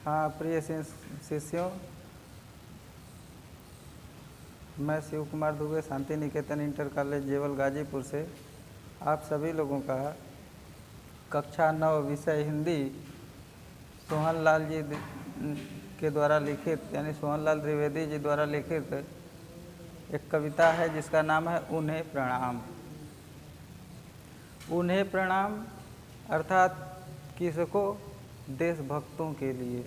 हाँ, प्रिय शिष्यों, मैं शिव कुमार दुबे शांति निकेतन इंटर कॉलेज जेवल गाजीपुर से आप सभी लोगों का कक्षा 9 विषय हिंदी सोहन लाल जी के द्वारा लिखित यानी सोहन लाल द्विवेदी जी द्वारा लिखित एक कविता है जिसका नाम है उन्हें प्रणाम। उन्हें प्रणाम अर्थात किसको? देशभक्तों के लिए,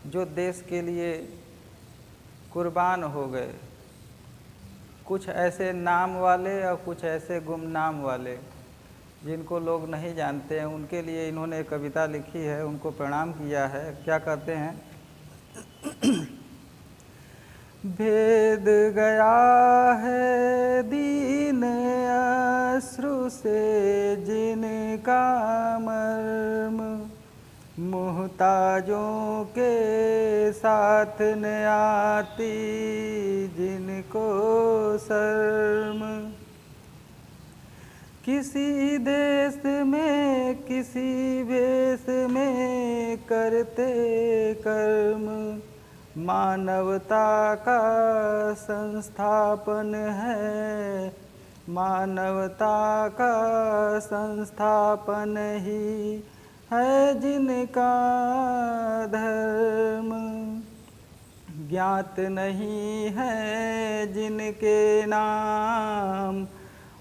जो देश के लिए कुर्बान हो गए। कुछ ऐसे नाम वाले और कुछ ऐसे गुमनाम वाले जिनको लोग नहीं जानते हैं, उनके लिए इन्होंने कविता लिखी है, उनको प्रणाम किया है। क्या कहते हैं? भेद गया है दीन अश्रु से जिनका मर्म, मुहताजों के साथ न आती जिनको शर्म। किसी देश में किसी भेष में करते कर्म, मानवता का संस्थापन है। मानवता का संस्थापन ही है जिनका धर्म। ज्ञात नहीं है जिनके नाम,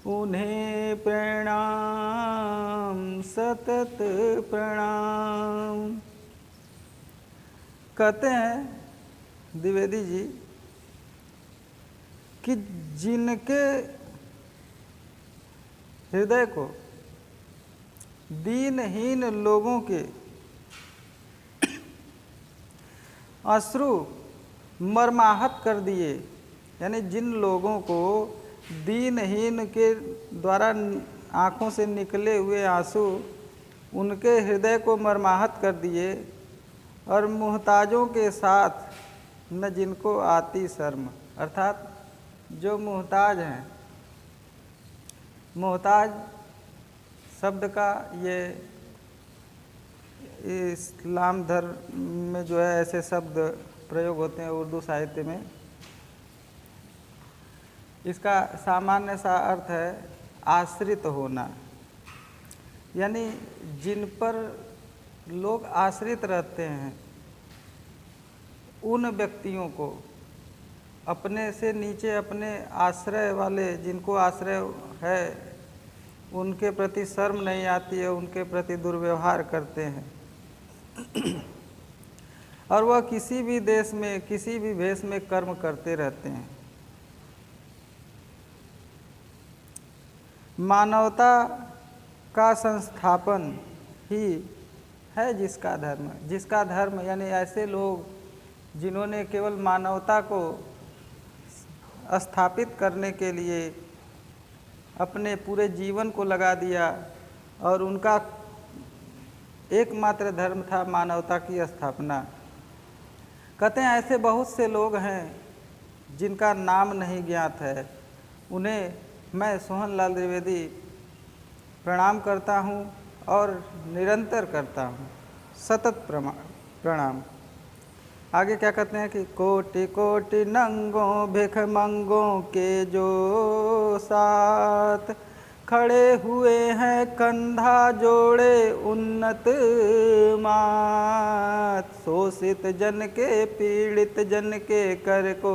उन्हें प्रणाम सतत प्रणाम। कहते हैं द्विवेदी जी कि जिनके हृदय को दीनहीन लोगों के अश्रु मर्माहत कर दिए, यानी जिन लोगों को दीनहीन के द्वारा आँखों से निकले हुए आंसू उनके हृदय को मर्माहत कर दिए, और मुहताजों के साथ न जिनको आती शर्म, अर्थात जो मुहताज हैं। मुहताज शब्द का ये इस्लाम धर्म में जो है ऐसे शब्द प्रयोग होते हैं उर्दू साहित्य में। इसका सामान्य सा अर्थ है आश्रित होना, यानी जिन पर लोग आश्रित रहते हैं उन व्यक्तियों को, अपने से नीचे अपने आश्रय वाले जिनको आश्रय है उनके प्रति शर्म नहीं आती है, उनके प्रति दुर्व्यवहार करते हैं। और वह किसी भी देश में किसी भी भेष में कर्म करते रहते हैं। मानवता का संस्थापन ही है जिसका धर्म। जिसका धर्म यानी ऐसे लोग जिन्होंने केवल मानवता को स्थापित करने के लिए अपने पूरे जीवन को लगा दिया, और उनका एकमात्र धर्म था मानवता की स्थापना। कहते हैं ऐसे बहुत से लोग हैं जिनका नाम नहीं ज्ञात है, उन्हें मैं सोहन लाल द्विवेदी प्रणाम करता हूँ और निरंतर करता हूँ, सतत प्रणाम। आगे क्या कहते हैं कि कोटि कोटि नंगों भिखमंगों के जो साथ खड़े हुए हैं कंधा जोड़े उन्नत मात, शोषित जन के पीड़ित जन के कर को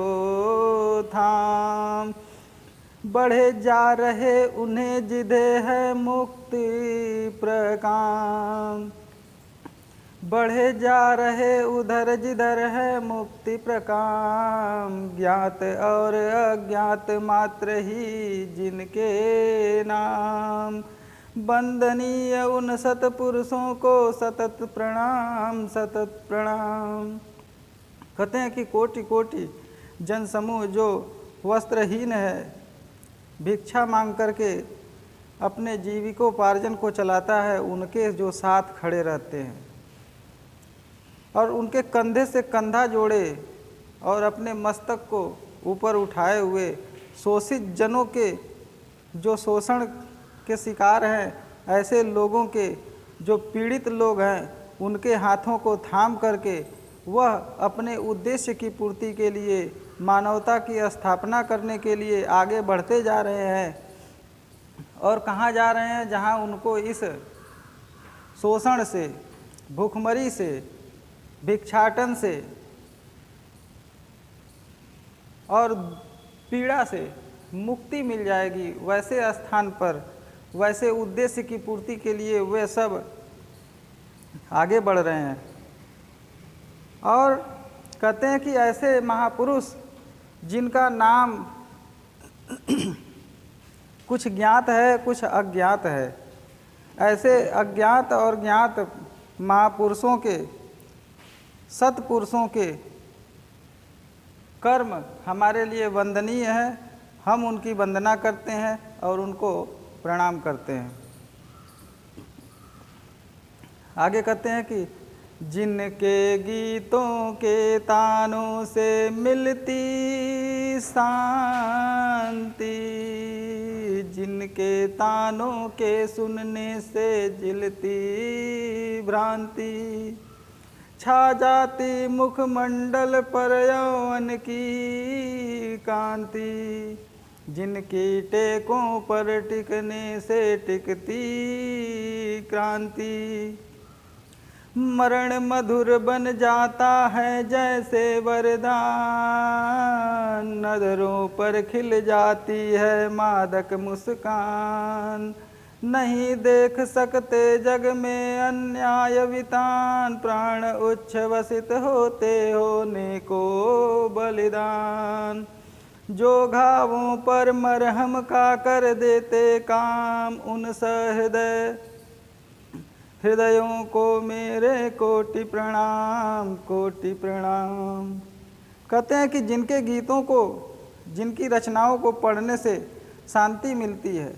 थाम, बढ़े जा रहे उन्हें जिधे है मुक्ति प्रकाम। बढ़े जा रहे उधर जिधर है मुक्ति प्रकाम, ज्ञात और अज्ञात मात्र ही जिनके नाम। वंदनीय उन सतपुरुषों को सतत प्रणाम सतत प्रणाम। कहते हैं कि कोटि कोटि जन समूह जो वस्त्रहीन है, भिक्षा मांग करके अपने जीविकोपार्जन को चलाता है, उनके जो साथ खड़े रहते हैं और उनके कंधे से कंधा जोड़े और अपने मस्तक को ऊपर उठाए हुए शोषित जनों के जो शोषण के शिकार हैं, ऐसे लोगों के जो पीड़ित लोग हैं, उनके हाथों को थाम करके वह अपने उद्देश्य की पूर्ति के लिए, मानवता की स्थापना करने के लिए आगे बढ़ते जा रहे हैं। और कहाँ जा रहे हैं? जहाँ उनको इस शोषण से, भूखमरी से, भिक्षाटन से और पीड़ा से मुक्ति मिल जाएगी, वैसे स्थान पर, वैसे उद्देश्य की पूर्ति के लिए वे सब आगे बढ़ रहे हैं। और कहते हैं कि ऐसे महापुरुष जिनका नाम कुछ ज्ञात है, कुछ अज्ञात है, ऐसे अज्ञात और ज्ञात महापुरुषों के, सत्पुरुषों के कर्म हमारे लिए वंदनीय है। हम उनकी वंदना करते हैं और उनको प्रणाम करते हैं। आगे कहते हैं कि जिनके गीतों के तानों से मिलती शांति, जिनके तानों के सुनने से जिलती भ्रांति, छा जाती मुखमंडल पर यौवन की कांति, जिनकी टेकों पर टिकने से टिकती क्रांति, मरण मधुर बन जाता है जैसे वरदान, नजरों पर खिल जाती है मादक मुस्कान, नहीं देख सकते जग में अन्याय वितान, प्राण उच्छ्वसित होते होने को बलिदान, जो घावों पर मरहम का कर देते काम, उन सहृदय हृदयों को मेरे कोटि प्रणाम, कोटि प्रणाम। कहते हैं कि जिनके गीतों को, जिनकी रचनाओं को पढ़ने से शांति मिलती है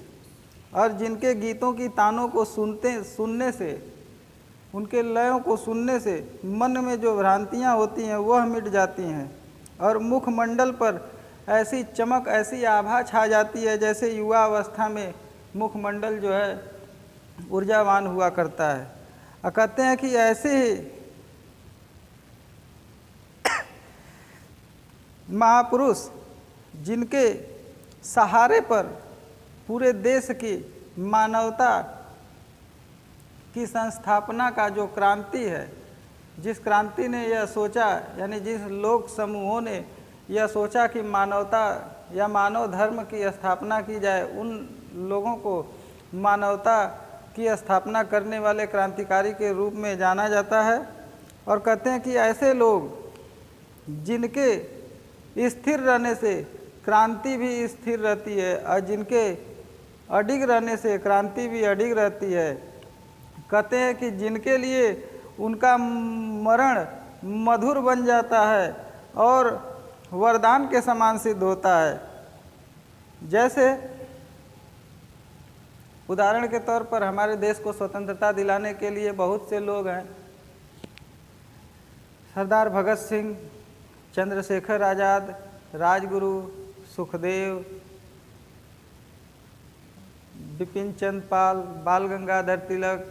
और जिनके गीतों की तानों को सुनने से, उनके लयों को सुनने से मन में जो भ्रांतियाँ होती हैं वह मिट जाती हैं और मुखमंडल पर ऐसी चमक, ऐसी आभा छा जाती है जैसे युवा अवस्था में मुखमंडल जो है ऊर्जावान हुआ करता है। और कहते हैं कि ऐसे ही महापुरुष जिनके सहारे पर पूरे देश की मानवता की संस्थापना का जो क्रांति है, जिस क्रांति ने यह सोचा, यानी जिस लोक समूहों ने यह सोचा कि मानवता या मानव धर्म की स्थापना की जाए, उन लोगों को मानवता की स्थापना करने वाले क्रांतिकारी के रूप में जाना जाता है। और कहते हैं कि ऐसे लोग जिनके स्थिर रहने से क्रांति भी स्थिर रहती है और जिनके अडिग रहने से क्रांति भी अडिग रहती है। कहते हैं कि जिनके लिए उनका मरण मधुर बन जाता है और वरदान के समान सिद्ध होता है। जैसे उदाहरण के तौर पर हमारे देश को स्वतंत्रता दिलाने के लिए बहुत से लोग हैं। सरदार भगत सिंह, चंद्रशेखर आज़ाद, राजगुरु, सुखदेव, बिपिन चंद्र पाल, बाल गंगाधर तिलक,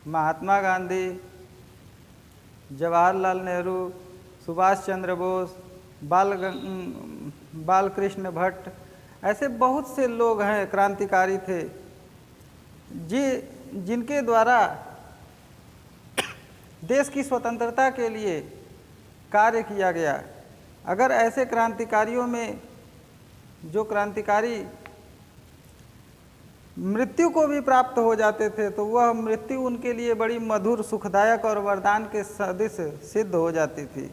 महात्मा गांधी, जवाहरलाल नेहरू, सुभाष चंद्र बोस, बाल कृष्ण भट्ट, ऐसे बहुत से लोग हैं, क्रांतिकारी थे जिनके द्वारा देश की स्वतंत्रता के लिए कार्य किया गया। अगर ऐसे क्रांतिकारियों में जो क्रांतिकारी मृत्यु को भी प्राप्त हो जाते थे तो वह मृत्यु उनके लिए बड़ी मधुर, सुखदायक और वरदान के सदृश सिद्ध हो जाती थी।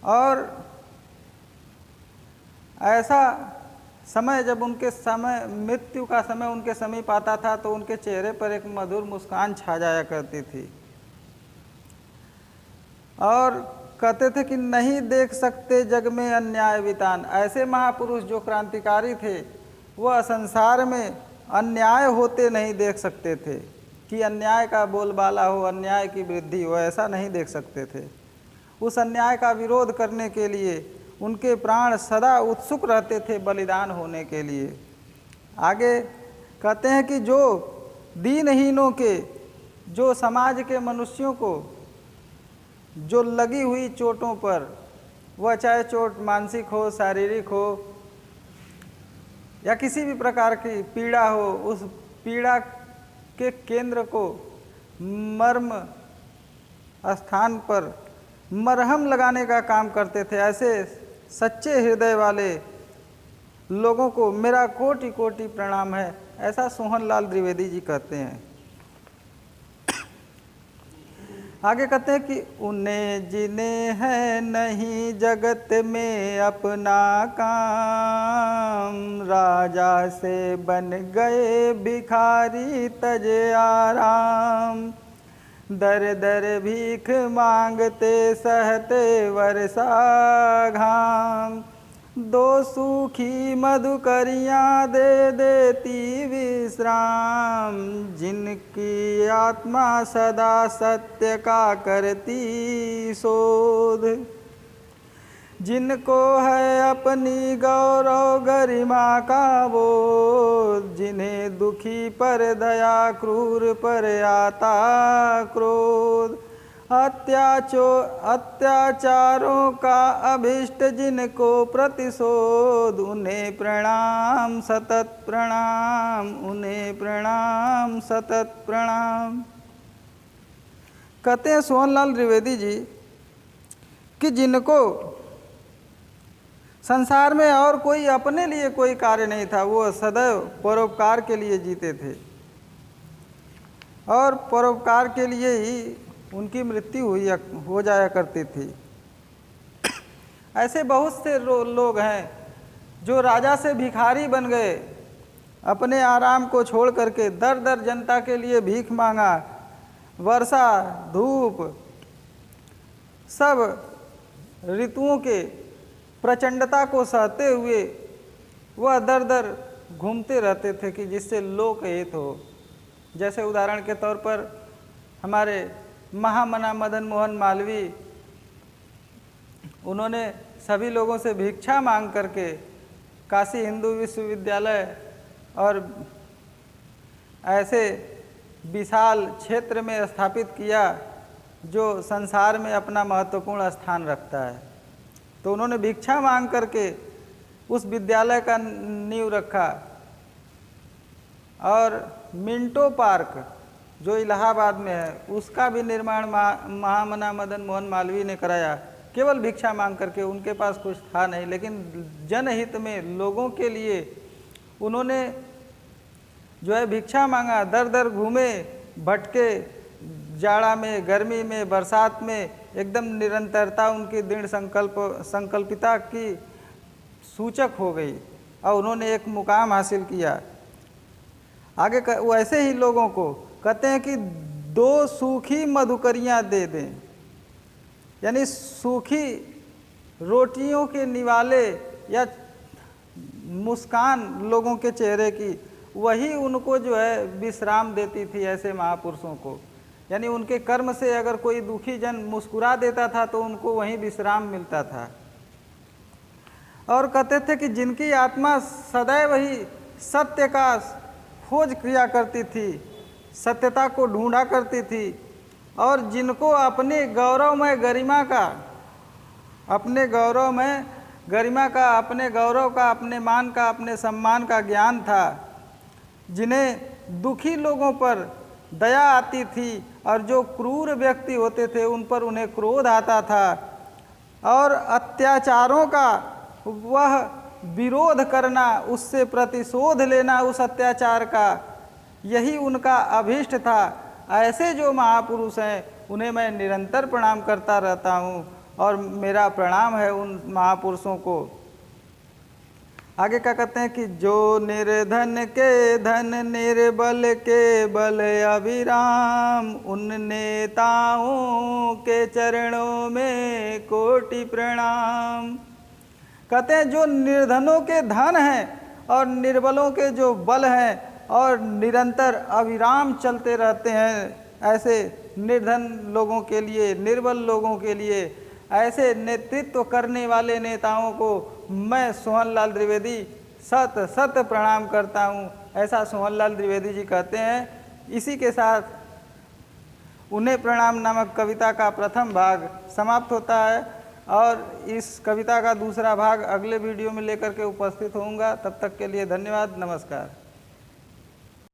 और ऐसा समय जब उनके समय, मृत्यु का समय उनके समीप आता था तो उनके चेहरे पर एक मधुर मुस्कान छा जाया करती थी और कहते थे कि नहीं देख सकते जग में अन्याय वितान। ऐसे महापुरुष जो क्रांतिकारी थे वह संसार में अन्याय होते नहीं देख सकते थे कि अन्याय का बोलबाला हो, अन्याय की वृद्धि हो, ऐसा नहीं देख सकते थे। उस अन्याय का विरोध करने के लिए उनके प्राण सदा उत्सुक रहते थे बलिदान होने के लिए। आगे कहते हैं कि जो दीनहीनों के, जो समाज के मनुष्यों को जो लगी हुई चोटों पर, वह चाहे चोट मानसिक हो, शारीरिक हो या किसी भी प्रकार की पीड़ा हो, उस पीड़ा के केंद्र को मर्म स्थान पर मरहम लगाने का काम करते थे। ऐसे सच्चे हृदय वाले लोगों को मेरा कोटि कोटि प्रणाम है, ऐसा सोहनलाल द्विवेदी जी कहते हैं। आगे कहते हैं कि उन्हें जिन्हें है नहीं जगत में अपना काम, राजा से बन गए भिखारी तजे आराम, दर दर भीख मांगते सहते वर्षा घाम, दो सूखी मधुकरियाँ दे देती विश्राम, जिनकी आत्मा सदा सत्य का करती शोध, जिनको है अपनी गौरव गरिमा का बोध, जिन्हें दुखी पर दया क्रूर पर आता क्रोध, अत्याचारों का अभिष्ट जिनको प्रतिशोध, उन्हें प्रणाम सतत प्रणाम, उन्हें प्रणाम सतत प्रणाम। कहते हैं सोहनलाल द्विवेदी जी कि जिनको संसार में और कोई अपने लिए कोई कार्य नहीं था, वो सदैव परोपकार के लिए जीते थे और परोपकार के लिए ही उनकी मृत्यु हो जाया करती थी। ऐसे बहुत से लोग हैं जो राजा से भिखारी बन गए, अपने आराम को छोड़ करके दर दर जनता के लिए भीख मांगा, वर्षा धूप सब ऋतुओं के प्रचंडता को सहते हुए वह दर दर घूमते रहते थे कि जिससे लोक हित हो। जैसे उदाहरण के तौर पर हमारे महामना मदन मोहन मालवीय, उन्होंने सभी लोगों से भिक्षा मांग करके काशी हिंदू विश्वविद्यालय और ऐसे विशाल क्षेत्र में स्थापित किया जो संसार में अपना महत्वपूर्ण स्थान रखता है। तो उन्होंने भिक्षा मांग करके उस विद्यालय का नींव रखा और मिंटो पार्क जो इलाहाबाद में है उसका भी निर्माण महामना मदन मोहन मालवीय ने कराया, केवल भिक्षा मांग करके। उनके पास कुछ था नहीं, लेकिन जनहित में लोगों के लिए उन्होंने जो है भिक्षा मांगा, दर दर घूमे, भटके, जाड़ा में, गर्मी में, बरसात में, एकदम निरंतरता उनकी दृढ़ संकल्पिता की सूचक हो गई और उन्होंने एक मुकाम हासिल किया। आगे वैसे ही लोगों को कहते हैं कि दो सूखी मधुकरियाँ दे दें, यानी सूखी रोटियों के निवाले या मुस्कान लोगों के चेहरे की, वही उनको जो है विश्राम देती थी ऐसे महापुरुषों को। यानी उनके कर्म से अगर कोई दुखी जन मुस्कुरा देता था तो उनको वहीं विश्राम मिलता था। और कहते थे कि जिनकी आत्मा सदैव ही सत्य का खोज किया करती थी, सत्यता को ढूंढा करती थी और जिनको अपने गौरवमय गरिमा का, अपने गौरवमय गरिमा का, अपने गौरव का, अपने मान का, अपने सम्मान का ज्ञान था, जिन्हें दुखी लोगों पर दया आती थी और जो क्रूर व्यक्ति होते थे उन पर उन्हें क्रोध आता था और अत्याचारों का वह विरोध करना, उससे प्रतिशोध लेना उस अत्याचार का, यही उनका अभीष्ट था। ऐसे जो महापुरुष हैं उन्हें मैं निरंतर प्रणाम करता रहता हूँ और मेरा प्रणाम है उन महापुरुषों को। आगे क्या कहते हैं कि जो निर्धन के धन, निर्बल के बल अविराम, उन नेताओं के चरणों में कोटि प्रणाम। कहते हैं जो निर्धनों के धन हैं और निर्बलों के जो बल हैं और निरंतर अविराम चलते रहते हैं, ऐसे निर्धन लोगों के लिए, निर्बल लोगों के लिए, ऐसे नेतृत्व करने वाले नेताओं को मैं सोहनलाल द्विवेदी सत सत प्रणाम करता हूँ, ऐसा सोहनलाल द्विवेदी जी कहते हैं। इसी के साथ उन्हें प्रणाम नामक कविता का प्रथम भाग समाप्त होता है और इस कविता का दूसरा भाग अगले वीडियो में लेकर के उपस्थित होऊंगा। तब तक के लिए धन्यवाद, नमस्कार।